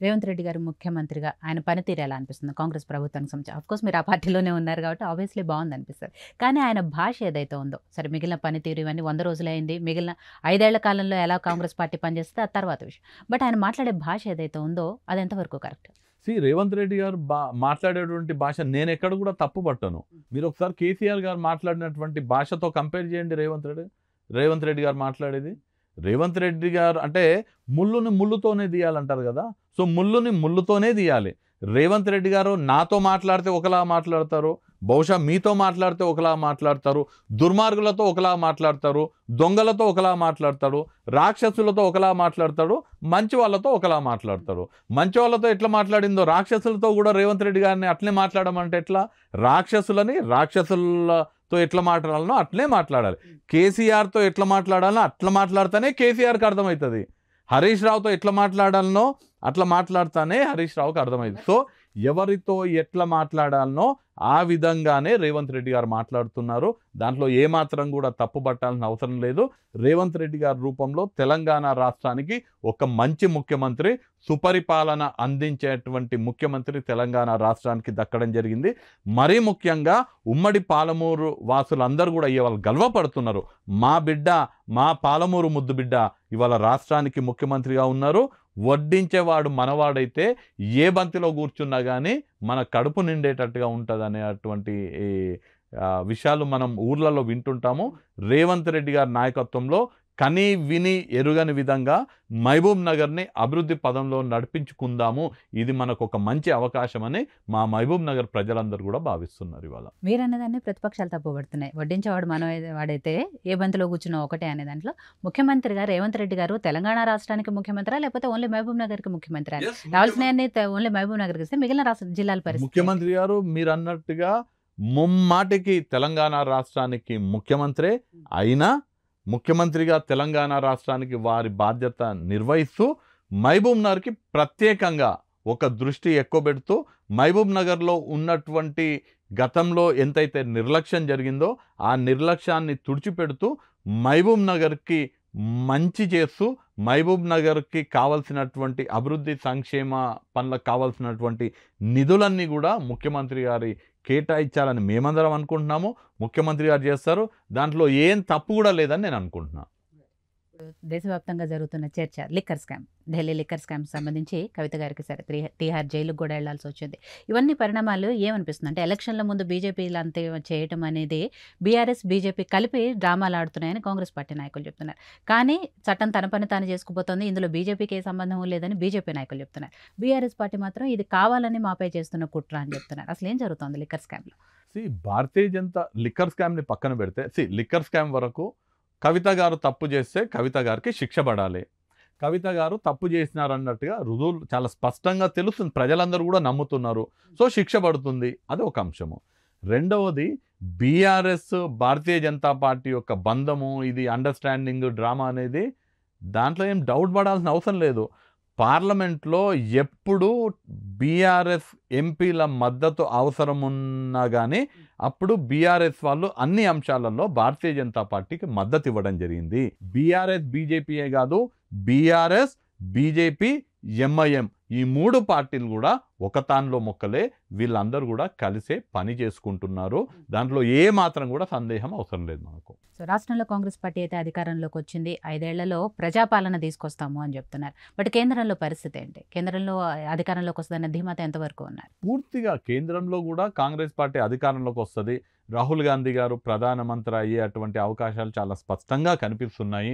రేవంత్ రెడ్డి గారు ముఖ్యమంత్రిగా ఆయన పనితీరు ఎలా అనిపిస్తుంది కాంగ్రెస్ ప్రభుత్వానికి సంబంధించి? ఆఫ్కోర్స్ మీరు ఆ పార్టీలోనే ఉన్నారు కాబట్టి ఆబ్వియస్లీ బాగుంది అనిపిస్తుంది. కానీ ఆయన భాష ఏదైతే ఉందో, సరే మిగిలిన పనితీరు ఇవన్నీ 100 రోజులైంది, మిగిలిన 5 ఏళ్ల కాలంలో ఎలా కాంగ్రెస్ పార్టీ పనిచేస్తే అది తర్వాత విషయం. బట్ ఆయన మాట్లాడే భాష ఏదైతే ఉందో అది ఎంతవరకు కరెక్ట్? రేవంత్ రెడ్డి గారు మాట్లాడేటువంటి భాష నేను ఎక్కడ కూడా తప్పు పట్టను. మీరు ఒకసారి కేసీఆర్ గారు మాట్లాడినటువంటి భాషతో కంపేర్ చేయండి. రేవంత్ రెడ్డి గారు మాట్లాడేది, రేవంత్ రెడ్డి గారు అంటే ముళ్ళుని ముళ్ళుతోనే తీయాలంటారు కదా. సో ముళ్ళుని ముళ్ళుతోనే తీయాలి. రేవంత్ రెడ్డి గారు నాతో మాట్లాడితే ఒకలా మాట్లాడతారు, బహుశా మీతో మాట్లాడితే ఒకలా మాట్లాడతారు, దుర్మార్గులతో ఒకలా మాట్లాడతారు, దొంగలతో ఒకలా మాట్లాడతాడు, రాక్షసులతో ఒకలా మాట్లాడతాడు, మంచి వాళ్ళతో ఒకలా మాట్లాడతారు. మంచి వాళ్ళతో ఎట్లా మాట్లాడిందో రాక్షసులతో కూడా రేవంత్ రెడ్డి గారిని అట్లే మాట్లాడమంటే ఎట్లా? రాక్షసులతో ఎట్లా మాట్లాడాలనో అట్లే మాట్లాడాలి. కేసీఆర్తో ఎట్లా మాట్లాడాలనో అట్లా మాట్లాడితేనే కేసీఆర్కి అర్థమవుతుంది. హరీష్ రావుతో ఎట్లా మాట్లాడాలనో అట్లా మాట్లాడితేనే హరీష్ రావుకి అర్థమవుతుంది. సో ఎవరితో ఎట్లా మాట్లాడాలనో ఆ విధంగానే రేవంత్ రెడ్డి గారు మాట్లాడుతున్నారు. దాంట్లో ఏమాత్రం కూడా తప్పు పట్టాల్సిన అవసరం లేదు. రేవంత్ రెడ్డి గారి రూపంలో తెలంగాణ రాష్ట్రానికి ఒక మంచి ముఖ్యమంత్రి, సుపరిపాలన అందించేటువంటి ముఖ్యమంత్రి తెలంగాణ రాష్ట్రానికి దక్కడం జరిగింది. మరీ ముఖ్యంగా ఉమ్మడి పాలమూరు వాసులందరూ కూడా ఇవాళ గర్వపడుతున్నారు. మా బిడ్డ, మా పాలమూరు ముద్దు బిడ్డ ఇవాళ రాష్ట్రానికి ముఖ్యమంత్రిగా ఉన్నారు. వడ్డించేవాడు మనవాడైతే ఏ బంతిలో కూర్చున్నా కానీ మన కడుపు నిండేటట్టుగా ఉంటుంది అనేటువంటి విషయాలు మనం ఊర్లలో వింటుంటాము. రేవంత్ రెడ్డి గారి నాయకత్వంలో కని విని ఎరుగని విధంగా మహబూబ్ నగర్ని అభివృద్ధి పదంలో నడిపించుకుందాము. ఇది మనకు ఒక మంచి అవకాశం అని మా మహబూబ్ నగర్ ప్రజలందరూ కూడా భావిస్తున్నారు. ఇవాళ మీరు అనేదాన్ని ప్రతిపక్షాలు తప్పుపడుతున్నాయి. వడ్డించేవాడు వాడైతే ఏ బంతిలో కూర్చున్నా ఒకటే అనే దాంట్లో ముఖ్యమంత్రిగా రేవంత్ రెడ్డి గారు తెలంగాణ రాష్ట్రానికి ముఖ్యమంత్రి లేకపోతే ఓన్లీ మహబూబ్ నగర్కి ముఖ్యమంత్రి? రావాల్సినవన్నీ ఓన్లీ మహబూబ్ నగర్కి ఇస్తే మిగిలిన రాష్ట్ర జిల్లాల పరిస్థితి? ముఖ్యమంత్రి గారు మీరు అన్నట్టుగా ముమ్మాటికి తెలంగాణ రాష్ట్రానికి ముఖ్యమంత్రి అయినా ముఖ్యమంత్రిగా తెలంగాణ రాష్ట్రానికి వారి బాధ్యత నిర్వహిస్తూ మహబూబ్ నగర్కి ప్రత్యేకంగా ఒక దృష్టి ఎక్కువ పెడుతూ మహబూబ్ నగర్లో ఉన్నటువంటి గతంలో ఎంతైతే నిర్లక్ష్యం జరిగిందో ఆ నిర్లక్ష్యాన్ని తుడిచిపెడుతూ మహబూబ్ నగర్కి మంచి చేస్తూ మహబూబ్ నగర్కి కావాల్సినటువంటి అభివృద్ధి సంక్షేమ పనులకు కావాల్సినటువంటి నిధులన్నీ కూడా ముఖ్యమంత్రి గారి కేటాయించాలని మేమందరం అనుకుంటున్నాము. ముఖ్యమంత్రి గారు చేస్తారు. దాంట్లో ఏం తప్పు కూడా లేదని నేను అనుకుంటున్నాను. దేశవ్యాప్తంగా జరుగుతున్న చర్చ liquor scam, Delhi liquor scam సంబంధించి కవిత గారికి సరే తిహార్ జైలుకు కూడా వెళ్లాల్సి వచ్చింది. ఇవన్నీ పరిణామాలు ఏమనిపిస్తుంది అంటే ఎలక్షన్ల ముందు బీజేపీలు అంతే చేయటం అనేది బీఆర్ఎస్ బీజేపీ కలిపి డ్రామాలు ఆడుతున్నాయని కాంగ్రెస్ పార్టీ నాయకులు చెప్తున్నారు. కానీ చట్టం తన పని తాను చేసుకుపోతుంది, ఇందులో బీజేపీకి ఏ సంబంధం లేదని బీజేపీ నాయకులు చెప్తున్నారు. బీఆర్ఎస్ పార్టీ మాత్రం ఇది కావాలని మాపై చేస్తున్న కుట్ర అని చెప్తున్నారు. అసలు ఏం జరుగుతుంది లిక్కర్ స్కామ్లో? భారతీయ జనతా లిక్కర్ స్కామ్ని పక్కన పెడితే లిక్కర్ స్కామ్ వరకు కవిత గారు తప్పు చేస్తే కవిత గారికి శిక్ష పడాలి. కవిత గారు తప్పు చేసినారన్నట్టుగా రుజువులు చాలా స్పష్టంగా తెలుస్తుంది, ప్రజలందరూ కూడా నమ్ముతున్నారు. సో శిక్ష పడుతుంది, అది ఒక అంశము. రెండవది బీఆర్ఎస్ భారతీయ జనతా పార్టీ యొక్క బంధము, ఇది అండర్స్టాండింగ్ డ్రామా అనేది దాంట్లో ఏం డౌట్ పడాల్సిన అవసరం లేదు. పార్లమెంట్లో ఎప్పుడు బీఆర్ఎస్ ఎంపీల మద్దతు అవసరం ఉన్నా కానీ అప్పుడు బీఆర్ఎస్ వాళ్ళు అన్ని అంశాలలో భారతీయ జనతా పార్టీకి మద్దతు ఇవ్వడం జరిగింది. బీఆర్ఎస్ బీజేపీయే కాదు, బీఆర్ఎస్ బీజేపీ ఎంఐఎం ఈ మూడు పార్టీలు కూడా ఒక తానులో మొక్కలే. వీళ్ళందరూ కూడా కలిసే పని చేసుకుంటున్నారు. దాంట్లో ఏ మాత్రం కూడా సందేహం అవసరం లేదు మనకు. సో రాష్ట్రంలో కాంగ్రెస్ పార్టీ అయితే అధికారంలోకి వచ్చింది, 5 ఏళ్లలో ప్రజాపాలన తీసుకొస్తాము అని చెప్తున్నారు. బట్ కేంద్రంలో పరిస్థితి ఏంటి? కేంద్రంలో అధికారంలోకి వస్తుందన్న ధీమాత ఎంతవరకు ఉన్నారు? పూర్తిగా కేంద్రంలో కూడా కాంగ్రెస్ పార్టీ అధికారంలోకి వస్తుంది. రాహుల్ గాంధీ గారు ప్రధానమంత్రి అయ్యేటువంటి అవకాశాలు చాలా స్పష్టంగా కనిపిస్తున్నాయి.